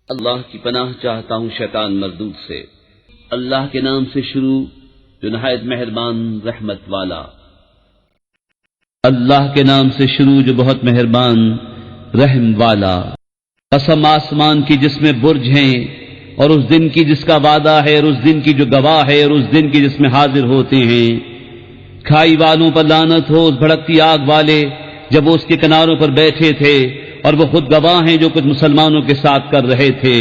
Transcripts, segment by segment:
اللہ کی پناہ چاہتا ہوں شیطان مردود سے۔ اللہ کے نام سے شروع جو نہایت مہربان رحمت والا۔ اللہ کے نام سے شروع جو بہت مہربان رحم والا۔ قسم آسمان کی جس میں برج ہیں، اور اس دن کی جس کا وعدہ ہے، اور اس دن کی جو گواہ ہے، اور اس دن کی جس میں حاضر ہوتے ہیں۔ کھائی والوں پر لعنت ہو، اس بھڑکتی آگ والے جب وہ اس کے کناروں پر بیٹھے تھے، اور وہ خود گواہ ہیں جو کچھ مسلمانوں کے ساتھ کر رہے تھے،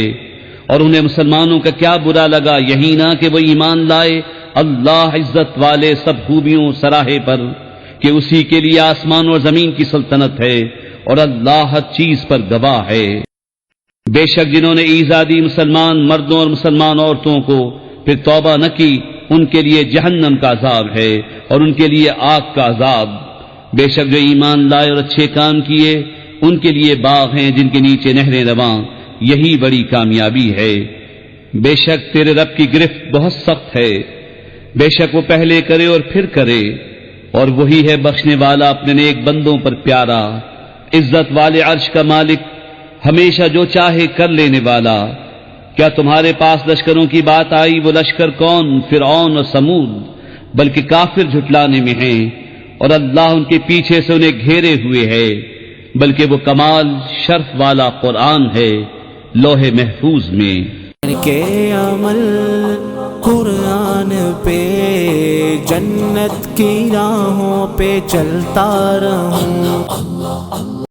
اور انہیں مسلمانوں کا کیا برا لگا، یہی نہ کہ وہ ایمان لائے اللہ عزت والے سب خوبیوں سراہے پر، کہ اسی کے لیے آسمان اور زمین کی سلطنت ہے، اور اللہ ہر چیز پر گواہ ہے۔ بے شک جنہوں نے ایذا دی مسلمان مردوں اور مسلمان عورتوں کو پھر توبہ نہ کی، ان کے لیے جہنم کا عذاب ہے، اور ان کے لیے آگ کا عذاب۔ بے شک جو ایمان لائے اور اچھے کام کیے، ان کے لیے باغ ہیں جن کے نیچے نہریں رواں، یہی بڑی کامیابی ہے۔ بے شک تیرے رب کی گرفت بہت سخت ہے، بے شک وہ پہلے کرے اور پھر کرے، اور وہی ہے بخشنے والا اپنے نیک بندوں پر پیارا۔ عزت والے عرش کا مالک، ہمیشہ جو چاہے کر لینے والا۔ کیا تمہارے پاس لشکروں کی بات آئی؟ وہ لشکر کون؟ فرعون اور سمود، بلکہ کافر جھٹلانے میں ہیں، اور اللہ ان کے پیچھے سے انہیں گھیرے ہوئے ہے، بلکہ وہ کمال شرف والا قرآن ہے لوح محفوظ میں۔ کے عمل قرآن پہ جنت کی راہوں پہ چلتا رہوں،